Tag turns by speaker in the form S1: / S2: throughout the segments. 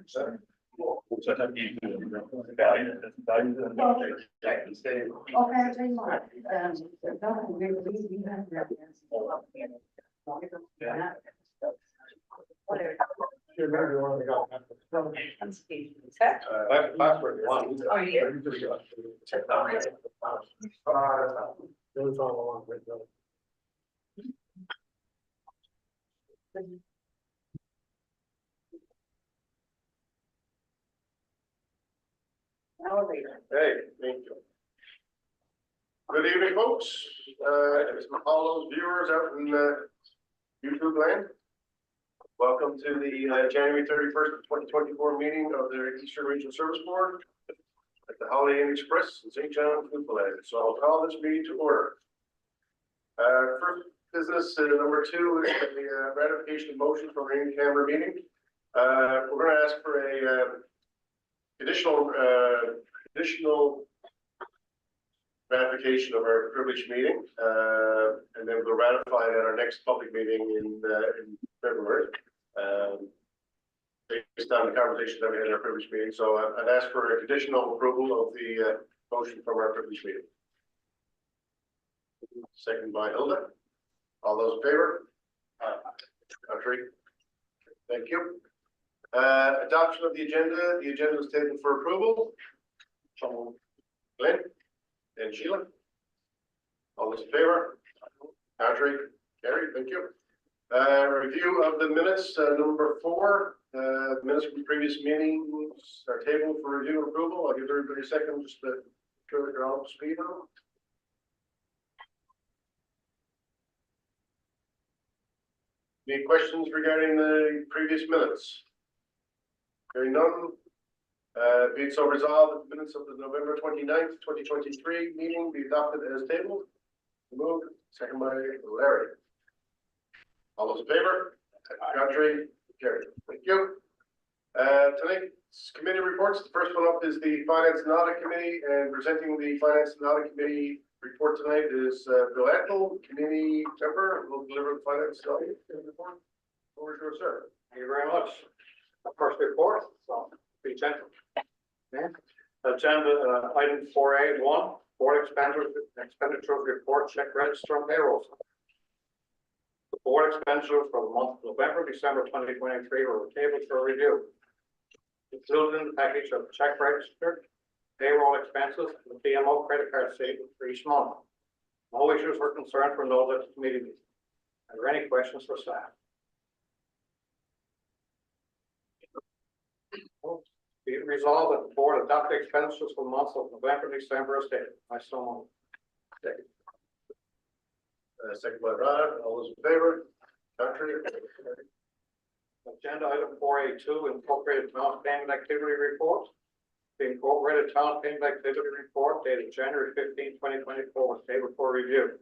S1: So that you value and
S2: Okay, I'll tell you what, whatever.
S1: password one.
S2: Oh, yeah. Elevator.
S3: Hey, thank you. Good evening, folks. All those viewers out in YouTube land. Welcome to the January 31st, 2024 meeting of the Eastern Regional Service Board at the Holiday Inn Express in St. John's, Newfoundland. So I'll call this meeting to order. First business number 2 is the ratification of motion for our in-camera meeting. We're going to ask for a additional ratification of our privilege meeting, and then we'll ratify it at our next public meeting in February, based on the conversations that we had in our privilege meeting. So I'd ask for a conditional approval of the motion from our privilege meeting. Second by Hilda. All those in favor? Contrary? Thank you. Adoption of the agenda. The agenda is taken for approval. So, Glenn and Sheila. All those in favor? Contrary? Carried. Thank you. Review of the minutes. Number 4. Minutes from previous meetings are tabled for review and approval. I'll give everybody a second just to show that you're all up to speed on. Any questions regarding the previous minutes? Hearing none. Be it so resolved that the minutes of the November 29th, 2023 meeting be adopted as tabled. Moved. Second by Larry. All those in favor? Contrary? Carried. Thank you. Tonight's committee reports. The first one up is the Finance and Audit Committee, and presenting the Finance and Audit Committee report tonight is Bill Ethel, committee member, will deliver the Finance and Audit report. Over to you, sir.
S4: Thank you very much. First report, so be gentle. Agenda item 4A1, board expenditures report, check register and payroll. The board expenditures for the month of November, December 2023 were tabled for review. Included in the package of check register, payroll expenses, and the PMO credit card statement for each month. No issues or concerns were noted at the meeting. Are there any questions for staff? Be it resolved that the board adopt the expenditures for the months of November and December as stated. I so move.
S3: Second by Rod. All those in favor? Contrary?
S4: Agenda item 4A2, incorporated town payment activity report. The incorporated town payment activity report dated January 15, 2024 was tabled for review.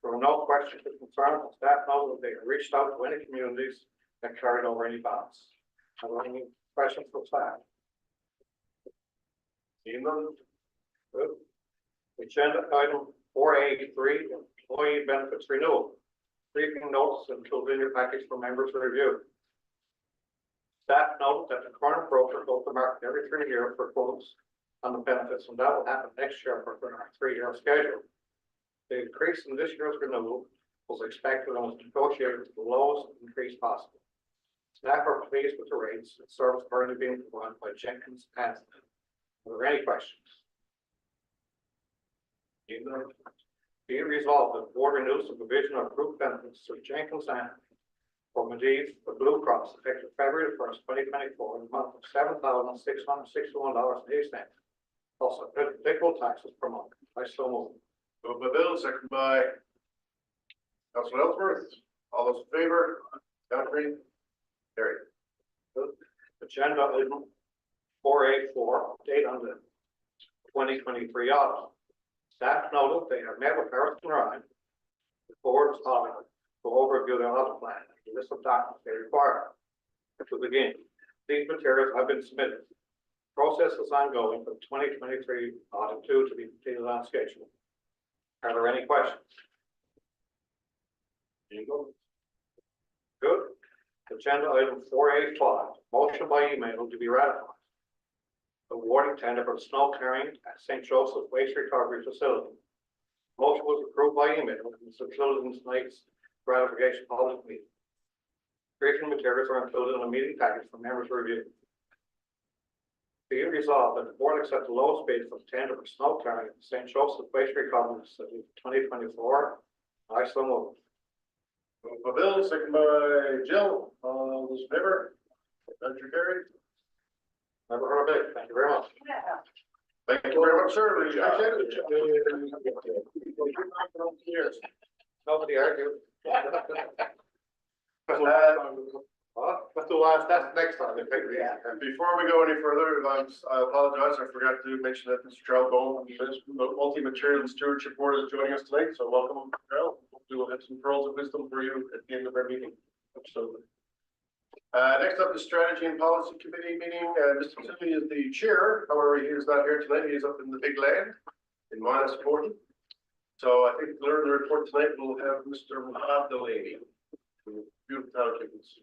S4: There were no questions or concerns. Staff knows that they have reached out to any communities that carried over any balance. Are there any questions for staff?
S3: Seeing none.
S4: Good. Agenda item 4A3, employee benefits renewal. Briefing notice included in your package for members to review. Staff noted that the current broker goes to market every 3 years for quotes on the benefits, and that will happen next year for our 3-year schedule. The increase in this year's renewal was expected and was negotiated with the lowest increase possible. Staff are pleased with the rates and service currently being provided by Jenkins and are there any questions? Be it resolved that the board renews the provision of group benefits to Jenkins and for Medivh, the Blue Cross, effective February 1st, 2024, in the amount of $7,661.80, also applicable taxes per month. I so move.
S3: Moved by Bill, second by Councilor Ellsworth. All those in favor? Contrary? Carried.
S4: Agenda item 4A4, date on the 2023 audit. Staff noted they have met with Harrison Ryan, the board's auditor, to overview their audit plan and the list of documents they require. To begin, these materials have been submitted. Process is ongoing for the 2023 audit 2 to be completed on schedule. Are there any questions? Good. Agenda item 4A5, motion by email to be ratified. Awarding tender for snow clearing at St. Joseph Waste Recovery Facility. Motion was approved by email in the Children's Night's ratification public meeting. Briefing materials are included in a meeting package for members to review. Be it resolved that the board accept the lowest bid for tender for snow clearing at St. Joseph Waste Recovery Facility 2024. I so move.
S3: Moved by Bill, second by Jill, all those in favor? Motion carried.
S4: Never heard of it. Thank you very much.
S3: Thank you very much, sir. We appreciate it.
S4: Nobody argued. Let's do that's next time.
S3: And before we go any further, I apologize, I forgot to mention that Mr. Charles Bowman, the Multi-Material Stewardship Board is joining us tonight, so welcome, Charles. We will have some pearls of wisdom for you at the end of our meeting. Absolutely. Next up is Strategy and Policy Committee meeting. Mr. Timmy is the chair, however, he is not here tonight, he is up in the big land in -40. So I think to learn the report tonight, we'll have Mr. Mahab Delaney. Beautiful town of Kittens.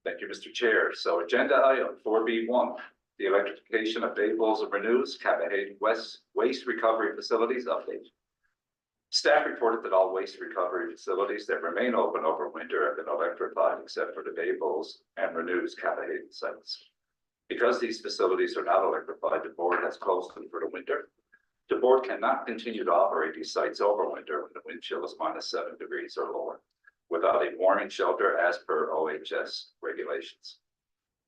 S5: Thank you, Mr. Chair. So agenda item 4B1, the electrification of Bay Bulls and Renews, Cappahade West Waste Recovery Facilities update. Staff reported that all waste recovery facilities that remain open over winter have been electrified except for the Bay Bulls and Renews Cappahade sites. Because these facilities are not electrified, the board has closed them for the winter. The board cannot continue to operate these sites over winter when the wind chill is -7 degrees or lower, without a warming shelter as per OHS regulations.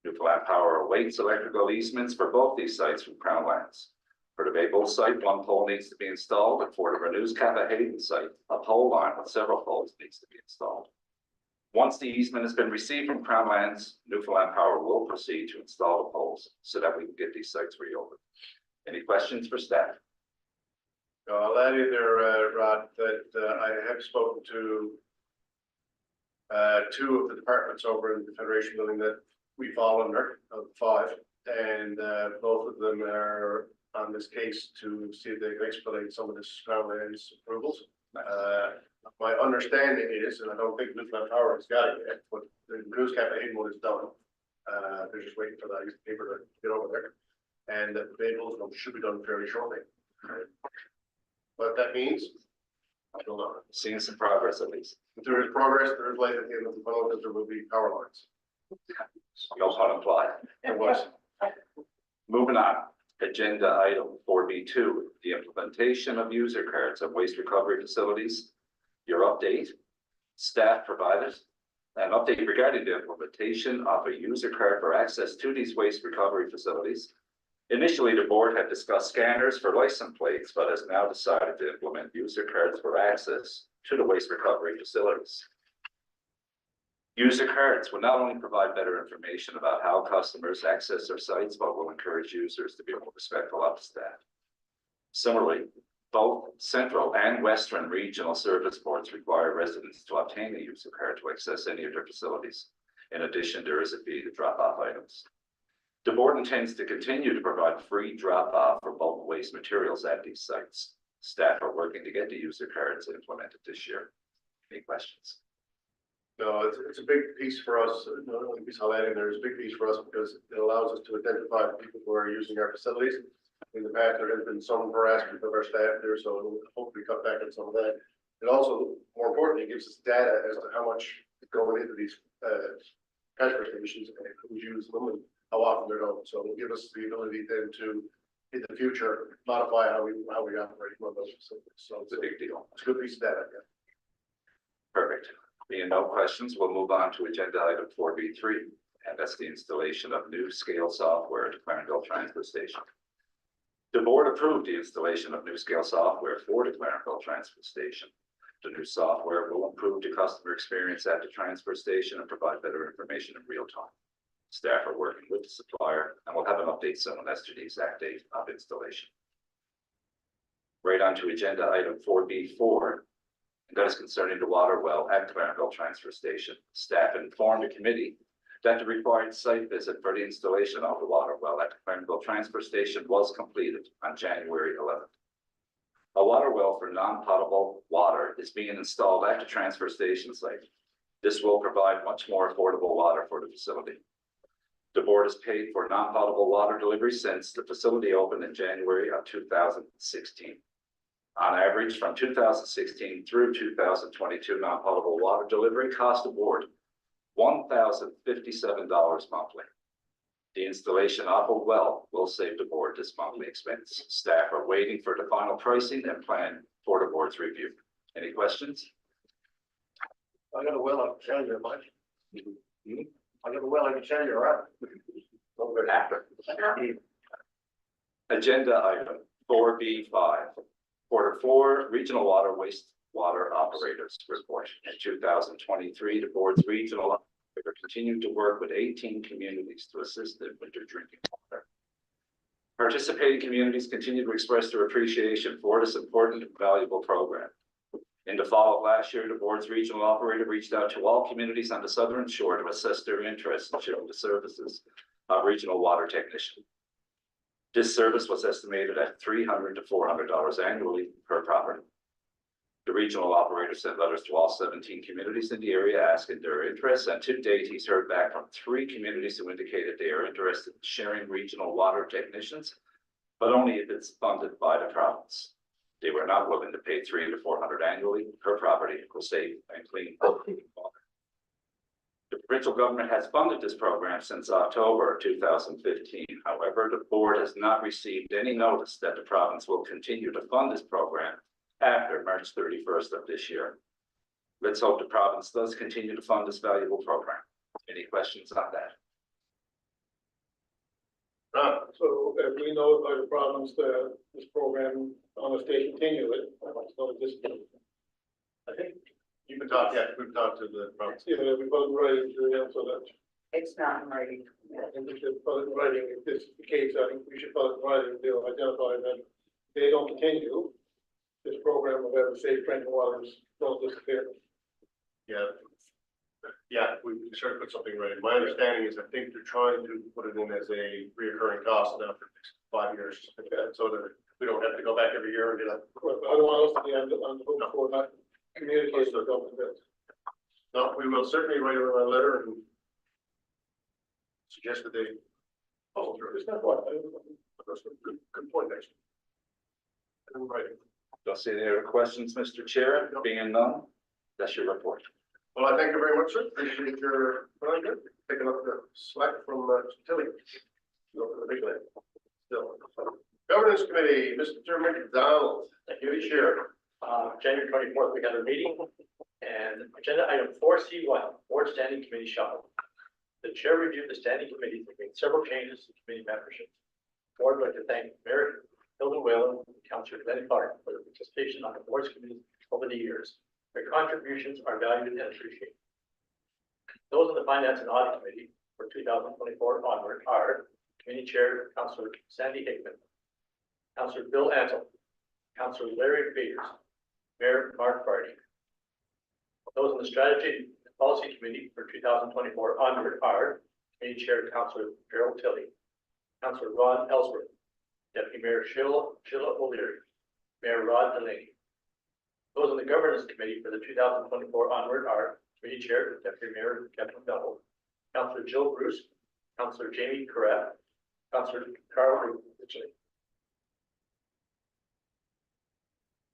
S5: Newfoundland Power awaits electrical easements for both these sites from Crown Lands. For the Bay Bull site, one pole needs to be installed, and for the Renews Cappahade site, a pole line with several poles needs to be installed. Once the easement has been received from Crown Lands, Newfoundland Power will proceed to install the poles so that we can get these sites reopened. Any questions for staff?
S3: I'll add in there, Rod, that I have spoken to two of the departments over in the Federation building that we fall under, of 5, and both of them are on this case to see if they can expedite some of this Crown Lands approvals. My understanding is, and I don't think Newfoundland Power has got it yet, but the Renews Cappahade one is done. They're just waiting for that piece of paper to get over there, and the Bay Bulls one should be done fairly shortly. What that means, I don't know.
S5: Seeing some progress at least.
S3: If there is progress, there is light at the end of the tunnel, because there will be power lines.
S5: No pun implied.
S3: It was.
S5: Moving on, agenda item 4B2, the implementation of user cards of waste recovery facilities. Your update, staff provided an update regarding the implementation of a user card for access to these waste recovery facilities. Initially, the board had discussed scanners for license plates, but has now decided to implement user cards for access to the waste recovery facilities. User cards will not only provide better information about how customers access their sites, but will encourage users to be more respectful of staff. Similarly, both Central and Western Regional Service Boards require residents to obtain a user card to access any of their facilities. In addition, there is a fee to drop off items. The board intends to continue to provide free drop-off for bulk waste materials at these sites. Staff are working to get the user cards implemented this year. Any questions?
S3: No, it's a big piece for us. Not only piece highlighting, there's a big piece for us because it allows us to identify the people who are using our facilities. In the past, there has been some harassment of our staff there, so it'll hopefully cut back on some of that. It also, more importantly, gives us data as to how much is going into these transfer stations and who's using them and how often they're done. So it'll give us the ability then to, in the future, modify how we operate one of those facilities. So
S5: It's a big deal.
S3: it's a good piece of data. Yeah.
S5: Perfect. Being no questions, we'll move on to agenda item 4B3, and that's the installation of new scale software at the Clarendale Transfer Station. The board approved the installation of new scale software for the Clarendale Transfer Station. The new software will improve the customer experience at the transfer station and provide better information in real time. Staff are working with the supplier, and we'll have an update soon as to the exact date of installation. Right on to agenda item 4B4. And that is concerning the water well at Clarendale Transfer Station. Staff informed the committee that the required site visit for the installation of the water well at the Clarendale Transfer Station was completed on January 11th. A water well for non-potable water is being installed at the transfer station site. This will provide much more affordable water for the facility. The board has paid for non-potable water delivery since the facility opened in January of 2016. On average, from 2016 through 2022, non-potable water delivery cost the board $1,057 monthly. The installation of a well will save the board this monthly expense. Staff are waiting for the final pricing and plan for the board's review. Any questions?
S3: I got a well, I can tell you, Mike. I got a well, I can tell you, all right?
S5: Over after. Agenda item 4B5. Quarter 4 Regional Water Wastewater Operators Report. In 2023, the board's regional operator continued to work with 18 communities to assist in winter drinking water. Participating communities continue to express their appreciation for this important and valuable program. In the fall of last year, the board's regional operator reached out to all communities on the southern shore to assess their interest in sharing the services of regional water technician. This service was estimated at $300 to $400 annually per property. The regional operator sent letters to all 17 communities in the area asking their interest, and to date, he's heard back from 3 communities who indicated they are interested in sharing regional water technicians, but only if it's funded by the province. They were not willing to pay $300 to $400 annually per property for safe and clean drinking water. The provincial government has funded this program since October 2015. However, the board has not received any notice that the province will continue to fund this program after March 31st of this year. Let's hope the province does continue to fund this valuable program. Any questions on that?
S6: So if we notify the province that this program, unless they continue it, so this,
S3: I think you can talk, yeah, we've talked to the province.
S6: we put it right to them so that,
S2: It's not in writing.
S6: and we should put it in writing, if this is the case, I think we should put it in writing, they'll identify that they don't continue, this program of ever safe drinking waters don't disappear.
S3: Yeah, we certainly put something right. My understanding is I think they're trying to put it in as a reoccurring cost now for the next 5 years, so that we don't have to go back every year and get a.
S6: But I don't want us to be on the hook for not communicating with government.
S3: No, we will certainly write a letter and suggest that they follow through.
S6: It's not what,
S3: That's a good point, actually. And writing.
S5: Don't see any other questions, Mr. Chair. Being none, that's your report.
S3: Well, I thank you very much, sir. Appreciate your, well, good, picking up the slack from Tilly. Go for the big land. Still. Governance Committee, Mr. McDonald.
S1: Thank you, Chair. January 24th, we had a meeting, and agenda item 4C1, Board Standing Committee Shuffle. The chair reviewed the standing committees and made several changes to committee membership. The board would like to thank Mayor Hilda Whalen and Councillor Glenn Clark for their participation on the board's committees over the years. Their contributions are valued and appreciated. Those on the Finance and Audit Committee for 2024 onward are Committee Chair Councillor Sandy Hickman, Councillor Bill Ansel, Councillor Larry Peters, Mayor Mark Barty. Those on the Strategy and Policy Committee for 2024 onward are Committee Chair Councillor Gerald Tilley, Councillor Ron Ellsworth, Deputy Mayor Sheila O'Leary, Mayor Rod Delaney. Those on the Governance Committee for the 2024 onward are Committee Chair Deputy Mayor Kevin Bell, Councillor Jill Bruce, Councillor Jamie Carrett, Councillor Carl Ritchie.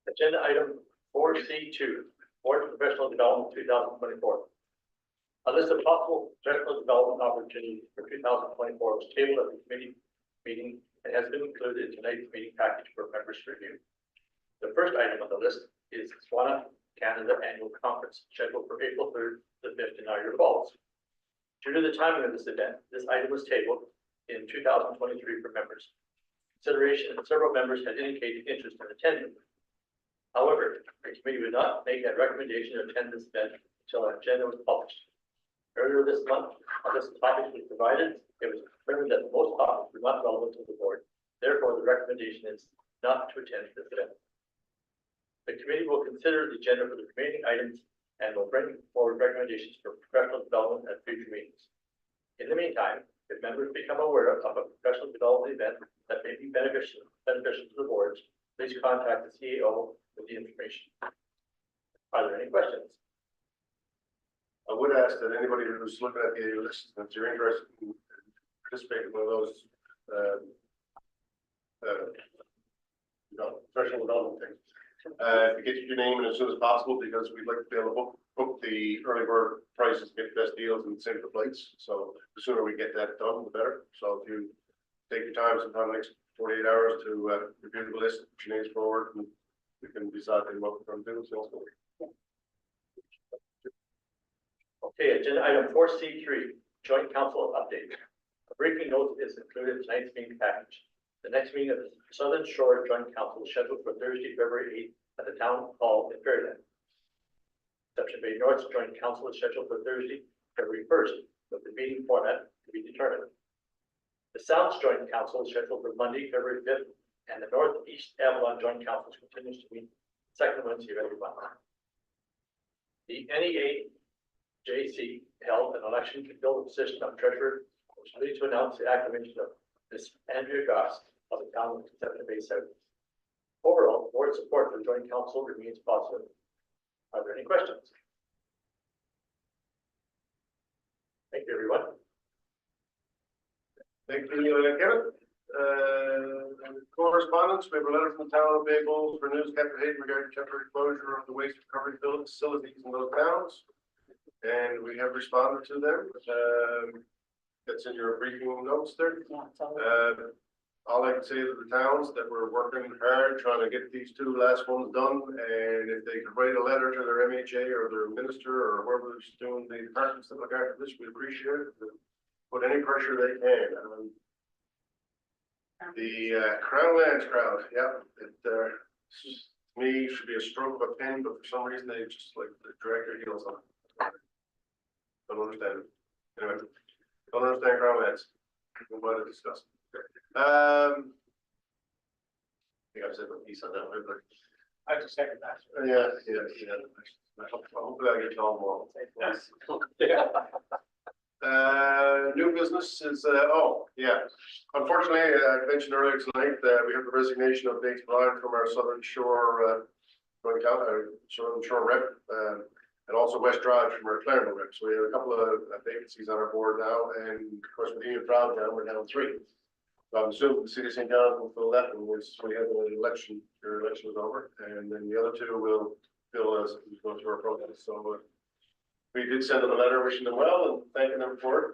S1: Agenda item 4C2, Board Professional Development 2024. A list of possible professional development opportunities for 2024 was tabled at the committee meeting and has been included in tonight's meeting package for members' review. The first item on the list is Swana Canada Annual Conference, scheduled for April 3rd to 5th in Niagara Falls. Due to the timing of this event, this item was tabled in 2023 for members' consideration, and several members had indicated interest in attending. However, the committee would not make a recommendation to attend this event until an agenda was published. Earlier this month, a list of topics was provided. It was determined that most topics were not relevant to the board. Therefore, the recommendation is not to attend this event. The committee will consider the agenda for the remaining items and will bring forward recommendations for professional development at future meetings. In the meantime, if members become aware of a professional development event that may be beneficial to the boards, please contact the CEO with the information. Are there any questions?
S5: I
S3: would ask that anybody who's looking at the list, if you're interested in participating in one of those, professional development things, get your name in as soon as possible, because we'd like to be able to book the early bird prices, get the best deals and save the plates. So the sooner we get that done, the better. So if you take your time sometime the next 48 hours to review the list, put your names forward, and we can decide what we're going to do. So.
S1: Okay, agenda item 4C3, joint council update. A briefing note is included in tonight's meeting package. The next meeting of the Southern Shore Joint Council is scheduled for Thursday, February 8th at the Town Hall in Fairland. Exception Bay North's Joint Council is scheduled for Thursday, February 1st, with the meeting format to be determined. The Sounds Joint Council is scheduled for Monday, February 5th, and the Northeast Avalon Joint Council continues to meet second Wednesday of every month. The NEAJC held an election to fill the position of treasurer, which leads to announce the acclamation of Ms. Andrea Goss of the town of Exception Bay South. Overall, board support for the joint council remains positive. Are there any questions? Thank you, everyone.
S3: Thank you, Kevin. Correspondence, we have a letter from the town of Bay Bulls for news Captain Hayden regarding temporary closure of the waste recovery facilities in those towns. And we have responded to them. That's in your briefing notes there. All I can say to the towns that we're working hard trying to get these two last ones done, and if they could write a letter to their MHA or their minister or whoever's doing the departments that look after this, we appreciate it. Put any pressure they can. The Crown Lands crowd, yeah, to me should be a stroke of a pen, but for some reason they just like drag their heels on. Don't understand it. Anyway, don't understand Crown Lands. We'll to discuss. I think I've said my piece on that one, but
S6: I just second that.
S3: yeah. Hopefully I get told more.
S6: Yes.
S3: New business is, unfortunately, I mentioned earlier tonight that we have the resignation of Nate Bryan from our Southern Shore, Southern Shore rep, and also West Drive from our Clarendon rep. So we have a couple of vacancies on our board now, and of course with Ian Proud now, we're down 3. So I'm assuming the city of St. John's will fill that one once we have an election, your election is over, and then the other 2 will fill as we go through our process. So we did send them a letter wishing them well and thanking them for it.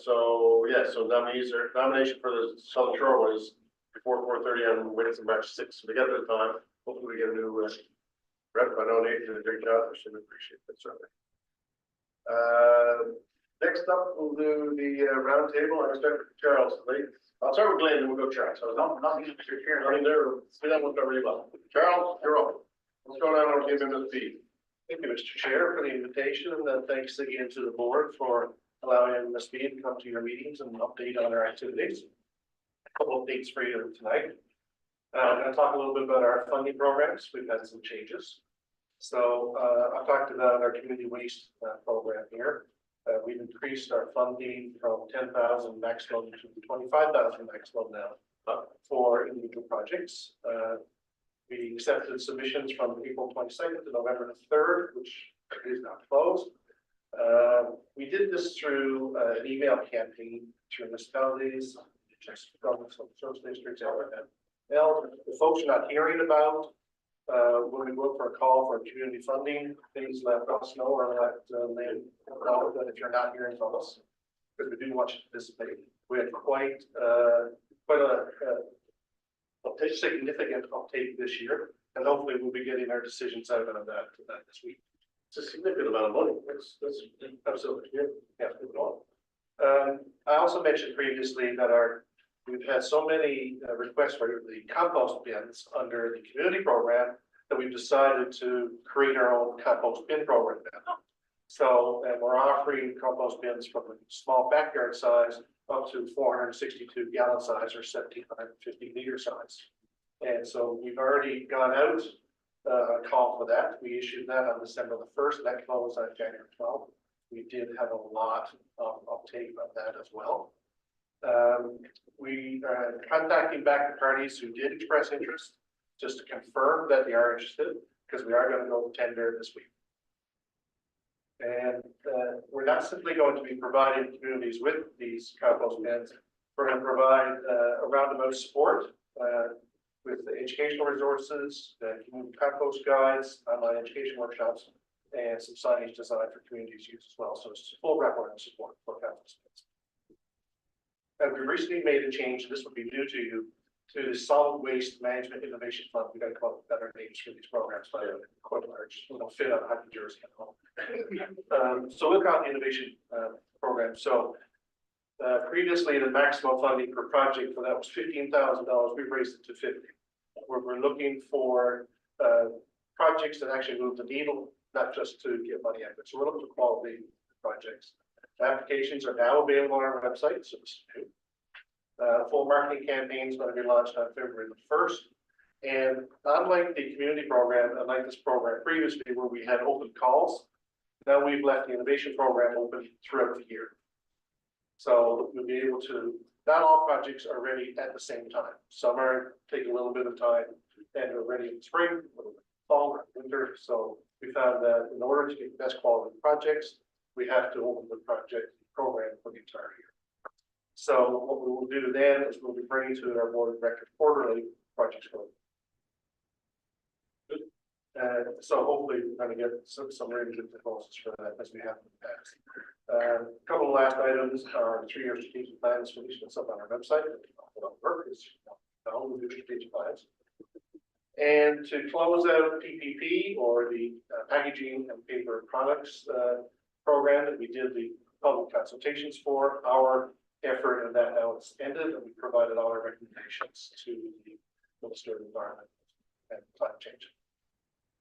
S3: So nomination for the Southern Shore was before 4:30 on Wednesday, March 6th. So we got a bit of time. Hopefully we get a new rep. I know Nate did a great job. I should appreciate that certainly. Next up, we'll do the round table. I'm going to start with Charles. I'll start with Glenn and we'll go Charles. So nothing to share. I mean, that one's not really well. Charles, you're up. What's going on with him in the feed?
S7: Thank you, Mr. Chair, for the invitation, and then thanks again to the board for allowing Ms. Speed to come to your meetings and update on our activities. A couple of updates for you tonight. I'm going to talk a little bit about our funding programs. We've had some changes. So I've talked about our community waste program here. We've increased our funding from 10,000 maximum to 25,000 maximum now for individual projects. We accepted submissions from April 22nd to November 3rd, which is now closed. We did this through an email campaign to municipalities, just from some service districts, the folks are not hearing about. When we go for a call for community funding, please let us know or let Lynn know that if you're not hearing from us, because we do want you to participate. We had quite a significant uptake this year, and hopefully we'll be getting our decisions out on that this week.
S3: It's a significant amount of money. That's absolutely good.
S7: Yeah, moving on. I also mentioned previously that we've had so many requests for the compost bins under the community program that we've decided to create our own compost bin program now. So, and we're offering compost bins from a small backyard size up to 462 gallon size or 1,750 liter size. And so we've already gone out a call for that. We issued that on December the 1st. That closed on January 12th. We did have a lot of uptake of that as well. We are contacting back the parties who did express interest just to confirm that they are interested, because we are going to go tender this week. And we're not simply going to be providing communities with these compost bins. We're going to provide a roundabout support with the educational resources, the community compost guides, online education workshops, and some signage designed for communities use as well. So it's full wraparound support for compost bins. And we recently made a change, and this will be new to you, to the Solid Waste Management Innovation Fund. We got to come up with better names for these programs, but they're quite large. We don't fit on a hockey jersey at home. So we've got the innovation program. So previously, the maximum funding per project for that was $15,000. We've raised it to $50,000. We're looking for projects that actually move the needle, not just to get money out of it. So we're looking for quality projects. Applications are now available on our website, so it's new. Full marketing campaign is going to be launched on February the 1st. And unlike the community program, unlike this program previously where we had open calls, now we've left the innovation program open throughout the year. So you'll be able to, not all projects are ready at the same time. Some are taking a little bit of time and are ready in spring, a little bit fall or winter. So we found that in order to get the best quality projects, we have to open the project program for the entire year. So what we will do then is we'll be bringing to our board of directors quarterly projects going. So hopefully we're going to get some really good proposals for that as we have in the past. A couple of last items are 3-year strategic plans for each that's up on our website. Work is we do strategic plans. And to close out PPP or the packaging and paper products program that we did the public consultations for, our effort in that now is ended, and we provided all our recommendations to the Minister of Environment and Climate Change.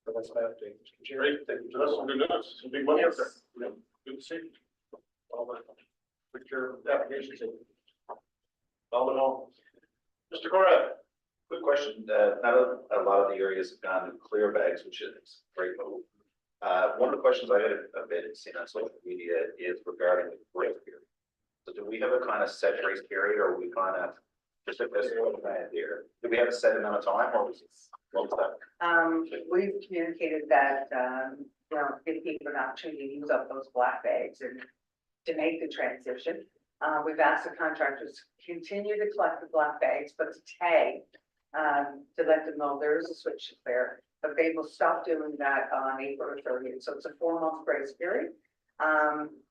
S7: So that's my update. Jerry, thank you.
S1: That's some good news. Some big money up there. Yeah, good to see. All the picture applications. All in all. Mr. Cora.
S5: Quick question, now a lot of the areas have gone to clear bags, which is a great move. One of the questions I had a bit seen on social media is regarding the grace period. So do we have a kind of set grace period, or are we kind of just a this here? Do we have a set amount of time, or was it, what was that?
S2: We've communicated that, give people an opportunity to use up those black bags and to make the transition. We've asked the contractors to continue to collect the black bags, but to tag, to let them know there is a switch to clear, but they will stop doing that on April 30th. So it's a 4-month grace period.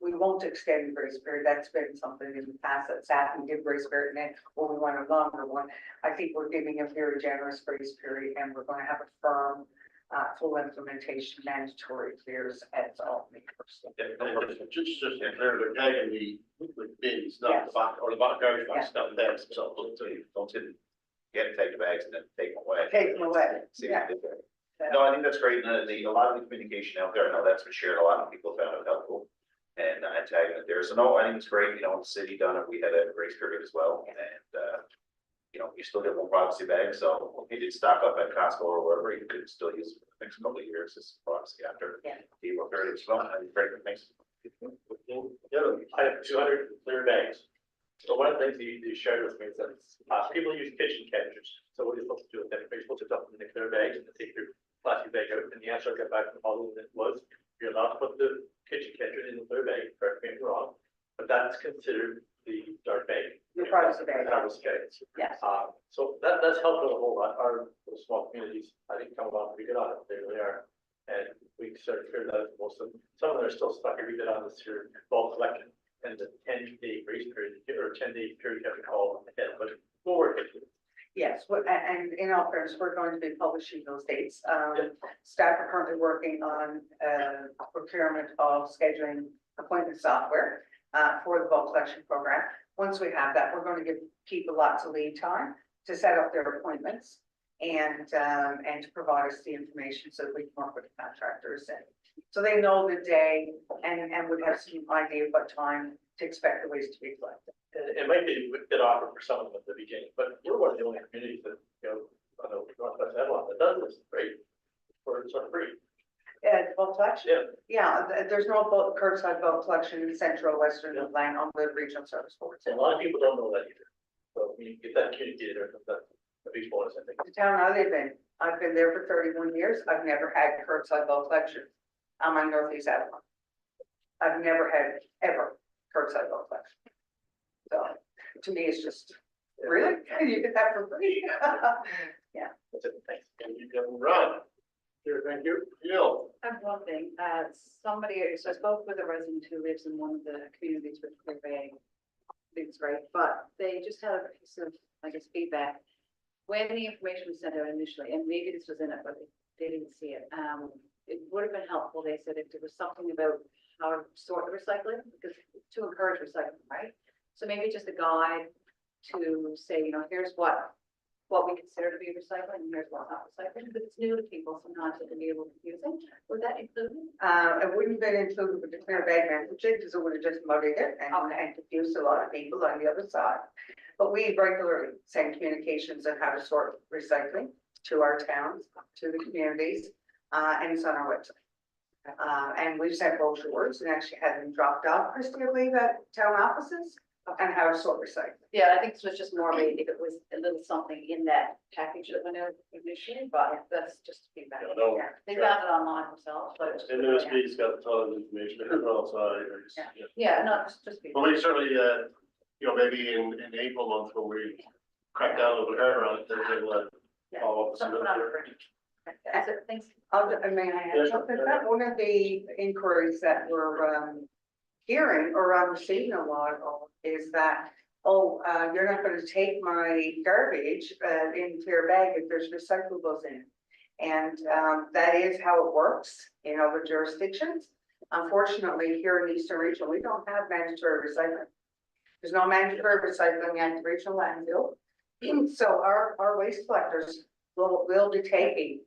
S2: We won't extend the grace period. That's been something in the past that SAP did grace period, and then when we want a longer one, I think we're giving a very generous grace period, and we're going to have a firm, full implementation, mandatory clears as all May 1st.
S1: Just to clear the tag and the bins, not the back or the back garbage bags, not them. So
S5: Don't get take the bags and then take them away.
S2: Take them away.
S5: See
S2: Yeah.
S5: what they do. No, I think that's great. And a lot of the communication out there, I know that's been shared. A lot of people found it helpful and tagging it there. So no, I think it's great. You know, the city done it. We had a grace period as well. And, you still get one privacy bag. So if you did stock up at Costco or wherever, you could still use it for the next couple of years as privacy after.
S2: Yeah.
S5: The period as well. I think great. Thanks.
S1: yeah, I have 200 clear bags. So one of the things you shared with me is that people use kitchen catchers. So what you're supposed to do with that, you're supposed to dump them in the clear bags and take your plastic bag out. And the answer I got back from Holly was, you're allowed to put the kitchen catcher in the clear bag, correct me if I'm wrong, but that's considered the dark bag.
S2: Your privacy bag.
S1: Privacy bags.
S2: Yes.
S1: So that's helped out a whole lot. Our small communities, I think, come along pretty good on it. They really are. And we sort of figured out most of them. Some of them are still stuck. We did on this here bulk collection and the 10-day grace period or 10-day period you have to call ahead, but we'll work it.
S2: Yes, and in all fairness, we're going to be publishing those dates. Staff are currently working on procurement of scheduling appointment software for the bulk collection program. Once we have that, we're going to give people lots of lead time to set up their appointments and to provide us the information so that we can work with the contractors and so they know the day and would have some idea of what time to expect the waste to be collected.
S1: It might be a bit awkward for some of them at the beginning, but we're one of the only communities that, I know Northwest Avalon that does this, right? For sort of free.
S2: Bulk collection?
S1: Yeah.
S2: Yeah, there's no curbside bulk collection in central western Atlantic on the regional service boards.
S1: And a lot of people don't know that either. So when you get that communicated, that's a big bonus, I think.
S2: The town I live in, I've been there for 31 years. I've never had curbside bulk collection. I'm on Northeast Avalon. I've never had ever curbside collection. So, to me, it's just, really, you get that for free?
S1: That's it, thanks.
S3: And you can run.
S6: Here, thank you.
S3: Jill.
S8: I have one thing, somebody, so I spoke with a resident who lives in one of the communities with Clear Bay. It's great, but they just had a piece of, I guess, feedback. When the information was sent out initially, and maybe this was in it, but they didn't see it, it would have been helpful, they said, if there was something about how to sort the recycling, because to encourage recycling, right? So maybe just a guide to say, you know, here's what we consider to be recycling, and here's what's not recycling, because it's new to people, sometimes it can be a little confusing. Would that include?
S2: It wouldn't have been included with the clear bag messaging, because it would have just muddied it and confused a lot of people on the other side. But we regularly send communications on how to sort recycling to our towns, to the communities, and it's on our website. And we've sent brochures and actually had them dropped off, Christie, I believe, at town offices, and how to sort recycling.
S8: Yeah, I think this was just more maybe if it was a little something in that package that went out initially, but that's just feedback.
S3: No,
S8: They found it online themselves, but it's.
S3: And MSP's got a ton of information as well, so
S8: Yeah, no, just
S3: Well, we certainly, you know, maybe in April month when we crack down a little harder on it, then we'll follow up with some
S8: Something
S3: of
S8: on
S3: the.
S8: That's it, thanks.
S2: I mean, I
S3: Yeah,
S2: had
S3: sure.
S2: something, that one of the inquiries that we're, hearing or I'm receiving a lot of is that, you're not gonna take my garbage, into your bag if there's recyclables in it. And, that is how it works in other jurisdictions. Unfortunately, here in Eastern Region, we don't have mandatory recycling. There's no mandatory recycling at the regional landfill. So our waste collectors will be taking,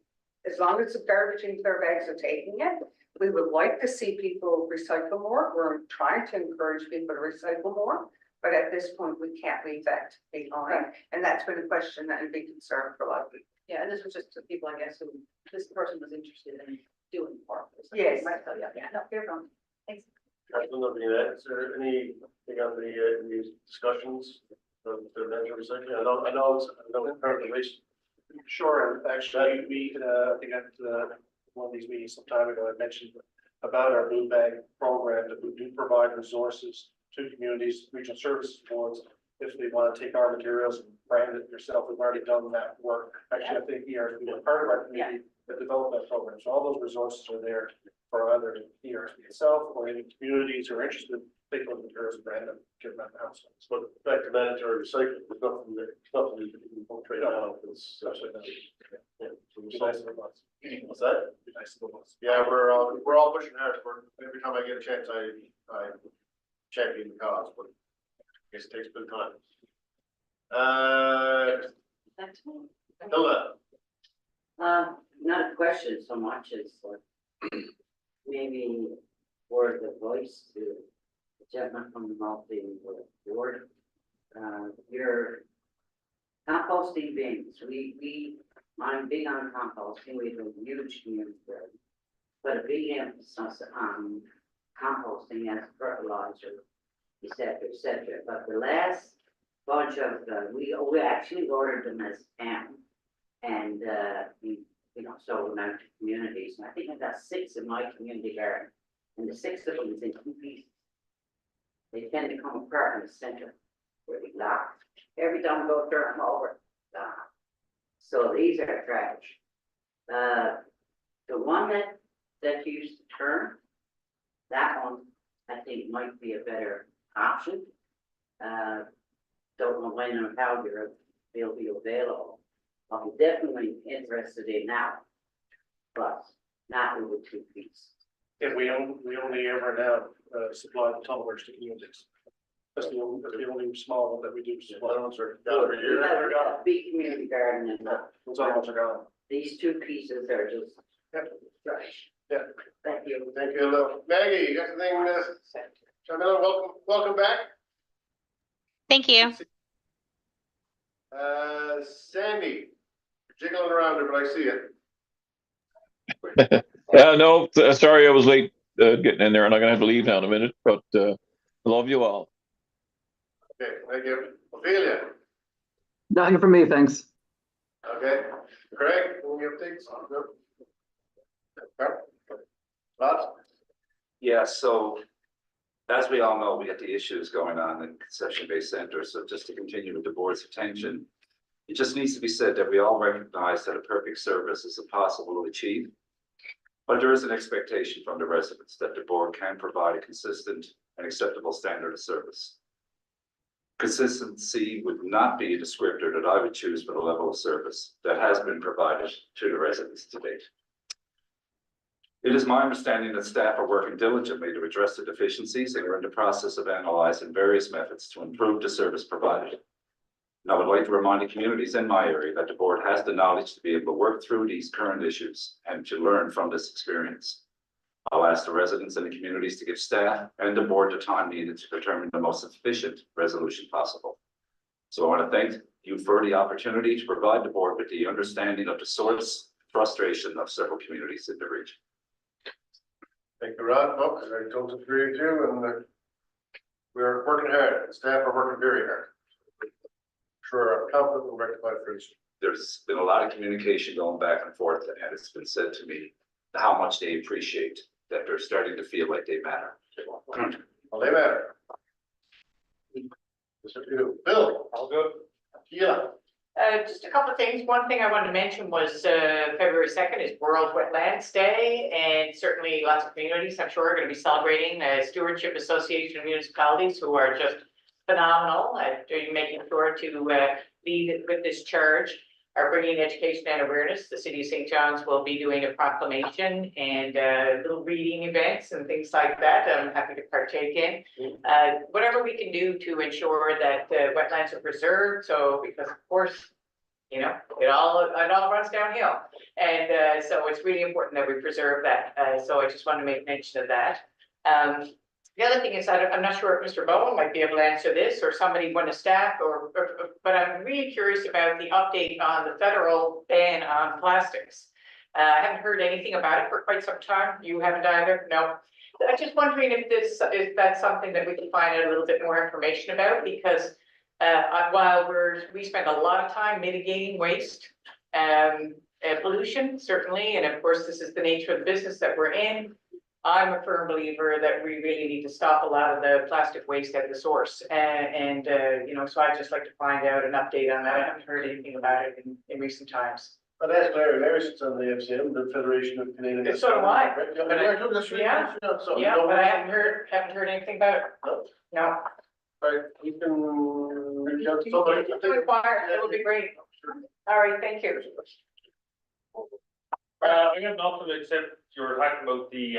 S2: as long as the garbage in their bags are taking it. We would like to see people recycle more. We're trying to encourage people to recycle more. But at this point, we can't leave that behind. And that's been a question that would be concerned for a lot of people.
S8: Yeah, and this was just to people, I guess, who this person was interested in doing more.
S2: Yes.
S8: Right, so yeah, no, you're wrong. Thanks.
S3: Nothing that, is there anything on the discussions of the mandatory recycling? I know it's part of the waste.
S7: Sure, and actually, we, I think at one of these meetings some time ago, I mentioned about our blue bag program, that we do provide resources to communities, regional services boards, if they want to take our materials and brand it yourself. We've already done that work. Actually, I think ERSB was part of our community that developed that program. So all those resources are there for either ERSB itself or any communities who are interested in taking those materials and brand them, get them out of the house.
S3: But back to mandatory recycling, there's nothing that you can trade out. It's
S7: Especially
S3: yeah. So
S7: Be nice if it was.
S3: what's that?
S7: Be nice if it was.
S3: Yeah, we're all pushing hard for, every time I get a chance, I champion the cause, but I guess it takes a bit of time.
S8: That's all.
S3: Hilda,
S9: Not a question so much as maybe word of voice to the gentleman from the multi board. Your composting bins, I'm big on composting, we have a huge community there. But a big emphasis on composting as fertilizer, et cetera. But the last bunch of, we actually ordered them as town. And, sold them out to communities, and I think I got 6 in my community garden, and the 6 of them is in 2 pieces. They tend to come apart in the center, where they lock. Every time I go turn them over, so these are trash. The one that you used to turn, that one, I think might be a better option. Don't know when or how they'll be available. I'm definitely interested in now, but not with the 2 pieces.
S7: And we only ever now supply the tumblers to communities. That's the only small one that we do
S3: the
S7: supply.
S3: other ones are down for
S9: We
S3: years.
S9: have a big community garden, and
S7: Those other ones are gone.
S9: these 2 pieces are just trash.
S7: Yeah.
S9: Thank you.
S3: Thank you, Hilda. Maggie, you got anything, Jamila, welcome back.
S10: Thank you.
S3: Sandy, you're jiggling around there, but I see it.
S11: No, sorry I was late getting in there, and I'm gonna have to leave now in a minute, but love you all.
S3: Okay, thank you. Ophelia,
S12: Nothing from me, thanks.
S3: okay. Craig, any updates? No? Okay. Lots?
S5: Yeah, so As we all know, we had the issues going on in Concession Bay Center, so just to continue with the board's attention, it just needs to be said that we all recognize that a perfect service is impossible to achieve. But there is an expectation from the residents that the board can provide a consistent and acceptable standard of service. Consistency would not be a descriptor that I would choose for the level of service that has been provided to the residents to date. It is my understanding that staff are working diligently to address the deficiencies and are in the process of analyzing various methods to improve the service provided. And I would like to remind the communities in my area that the board has the knowledge to be able to work through these current issues and to learn from this experience. I'll ask the residents and the communities to give staff and the board the time needed to determine the most efficient resolution possible. So I want to thank you for the opportunity to provide the board with the understanding of the source frustration of several communities in the region.
S3: Thank you, Rod. Folks, I totally agree with you, and we're working hard, and staff are working very hard. Sure, I'm confident we'll rectify it pretty soon.
S5: There's been a lot of communication going back and forth, and it's been said to me how much they appreciate that they're starting to feel like they matter.
S3: Well, they matter. Yes, they do. Bill?
S4: All good.
S3: Yeah.
S13: Just a couple of things. One thing I wanted to mention was February 2nd is World Wetlands Day, and certainly lots of communities, I'm sure, are going to be celebrating Stewardship Association of Municipalities, who are just phenomenal at making sure to lead with this charge, are bringing education and awareness. The City of St. John's will be doing a proclamation and little reading events and things like that. I'm happy to partake in. Whatever we can do to ensure that wetlands are preserved. So, because of course, you know, it all runs downhill. And so it's really important that we preserve that. So I just want to make mention of that. The other thing is, I'm not sure if Mr. Bowen might be able to answer this, or somebody, one of staff, but I'm really curious about the update on the federal ban on plastics. I haven't heard anything about it for quite some time. You haven't either? No. I'm just wondering if that's something that we can find out a little bit more information about, because while we spend a lot of time mitigating waste, pollution, certainly, and of course, this is the nature of the business that we're in. I'm a firm believer that we really need to stop a lot of the plastic waste at the source. And you know, so I'd just like to find out an update on that. I haven't heard anything about it in recent times.
S3: But that's Larry sits on the FCM, the Federation of Canadian.
S13: So do I.
S3: Yeah,
S13: Yeah, but I haven't heard anything about it. No.
S3: Right, you can reach out to somebody.
S13: Inquire, that would be great. All right, thank you.
S14: I got nothing except you were talking about the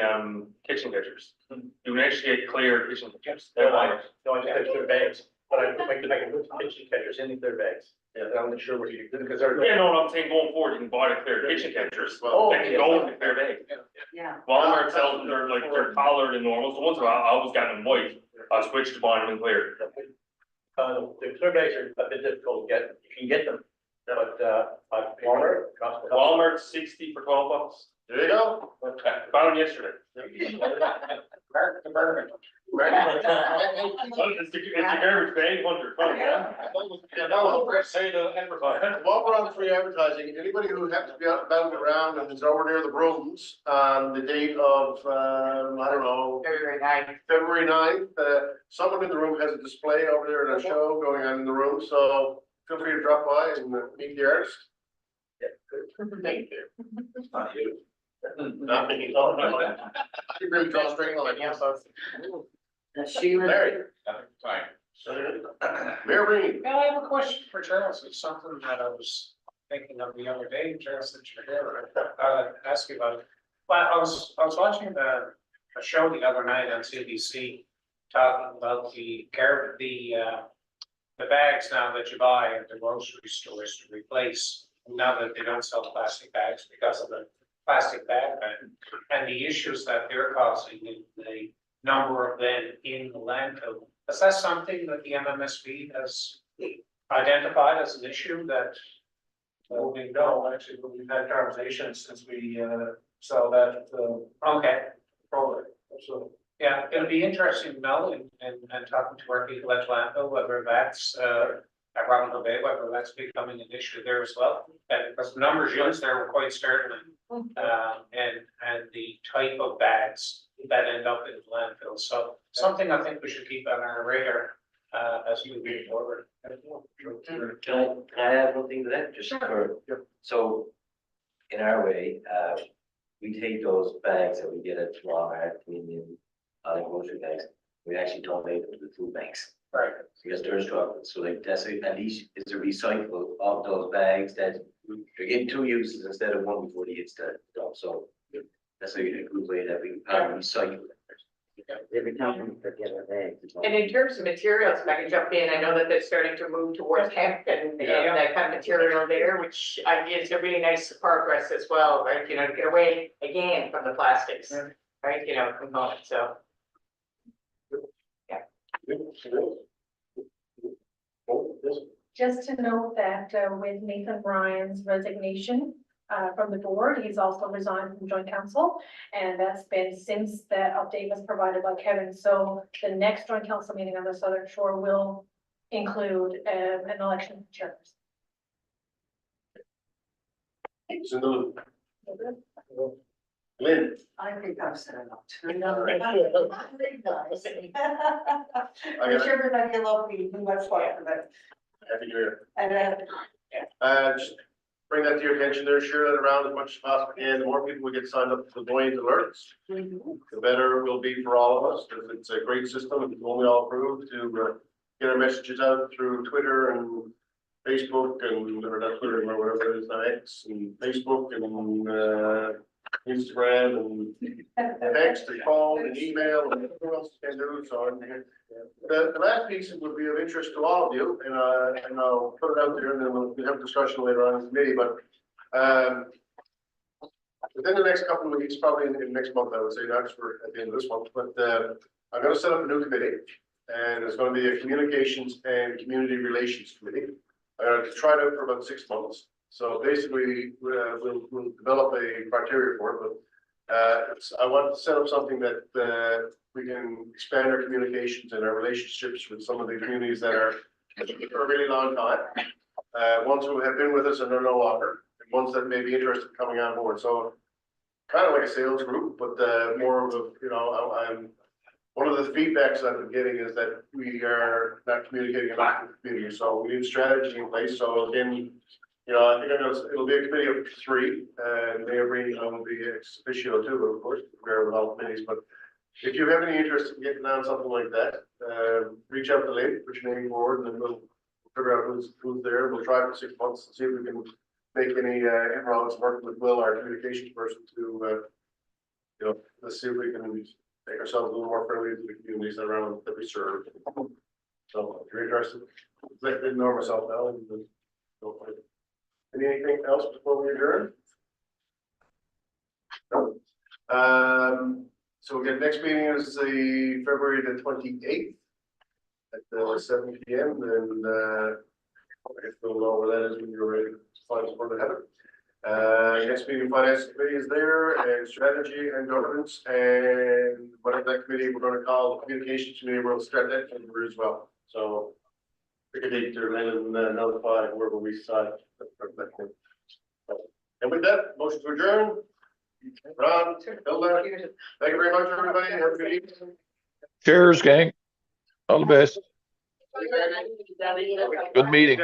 S14: kitchen catchers. You can actually get clear kitchen catchers.
S1: No, I just had clear bags, but I think I can put kitchen catchers in clear bags. Yeah, I'm not sure what you do, because they're.
S14: Yeah, no, I'm saying going forward, you can buy the clear kitchen catchers.
S3: Well,
S14: They can go in the clear bag.
S2: Yeah.
S14: Walmart sells them, they're taller than normal, so once in a while, I always got them white. I switched to buying them in clear.
S1: The clear bags are a bit difficult to get. You can get them, but Walmart.
S14: Walmart 60 for $12.
S3: There you go.
S14: Found them yesterday. It's the garbage bag, 100.
S3: While we're on free advertising, anybody who happens to be out bound around and is over near the rooms on the date of, I don't know, February 9th, someone in the room has a display over there and a show going on in the room, so feel free to drop by and meet the artist.
S1: Thank you.
S5: Not you.
S3: Not me. Oh, no. You really draw a straight line.
S9: Sheila.
S3: Larry. Mayor Breen.
S15: Yeah, I have a question for Charles. It's something that I was thinking of the other day, Charles, that you're here, ask you about it. But I was watching a show the other night on CBC talking about the bags now that you buy at the grocery stores to replace, now that they don't sell plastic bags because of the plastic bag ban, and the issues that they're causing in the number of them in the landfill. Is that something that the MMSB has identified as an issue that?
S7: We know, actually, but we've had conversations since we saw that
S15: Okay,
S7: program, so.
S15: yeah, it'll be interesting to know and talking to our people at landfill, whether that's at Robin Hood Bay, whether that's becoming an issue there as well. And because the numbers used there were quite startling. And the type of bags that end up in landfill. So something I think we should keep on our radar, as we move forward.
S16: Can I add one thing to that, just for, so, in our way, we take those bags that we get at Walmart, Canadian, other grocery bags, we actually donate them to the food banks.
S15: Right.
S16: Because they're struggling, so like, that's, at least is a recycle of those bags that you're getting 2 uses instead of 1 before they hit the dump, so. That's a good way that we recycle.
S9: Every time we forget a bag.
S13: And in terms of materials, if I can jump in, I know that they're starting to move towards hemp and that kind of material there, which I think is a really nice progress as well, right? You know, to get away again from the plastics, right, you know, components, so.
S17: Just to note that with Nathan Ryan's resignation from the board, he's also resigned from joint council. And that's been since that update was provided by Kevin. So the next joint council meeting on the Southern Shore will include an election of chairs.
S3: Lynn.
S2: I think I've said enough.
S3: Wish
S2: everybody a lovely, much fun for that.
S3: Happy New Year.
S2: And
S3: Just bring that to your attention there, share that around as much as possible, and the more people we get signed up to the Buoyant Alerts, the better it will be for all of us, because it's a great system, it's only all approved to get our messages out through Twitter and Facebook and, or not Twitter, or whatever it is now, X and Facebook and Instagram and text and phone and email and who else can do so. The last piece would be of interest to all of you, and I'll put it out there, and then we'll have a discussion later on in the committee, but within the next couple of weeks, probably in next month, I would say, not just for at the end of this month, but I'm gonna set up a new committee, and it's gonna be a communications and community relations committee. To try it out for about 6 months. So basically, we'll develop a criteria for it, but I want to set up something that we can expand our communications and our relationships with some of the communities that are for a really long time. Ones who have been with us and are no longer, and ones that may be interested in coming on board. So kind of like a sales group, but more of a, you know, I'm one of the feedbacks I've been getting is that we are not communicating enough with the community, so we need strategy in place. So again, you know, I think it'll be a committee of 3, and Mayor Breen will be ex officio too, of course, prepare with all committees. But if you have any interest in getting on something like that, reach out to Lynn, put your name forward, and then we'll figure out who's there. We'll try for 6 months and see if we can make any inroads, working with Will, our communications person, to you know, let's see if we can make ourselves a little more friendly to the communities around that we serve. So if you're interested, let me know myself now and then go for it. Anything else before we adjourn? No. So again, next meeting is the February the 28th at 7 p.m. and I guess we'll know where that is when you're ready to find us for the heaven. Next meeting, finance committee is there, and strategy and governance, and whatever that committee we're going to call the communications committee, we'll start that number as well. So pick a date to and notify wherever we decide. And with that, motion to adjourn. Ron, Hilda, thank you very much, everybody. Have a good evening.
S11: Cheers, gang. All the best. Good meeting.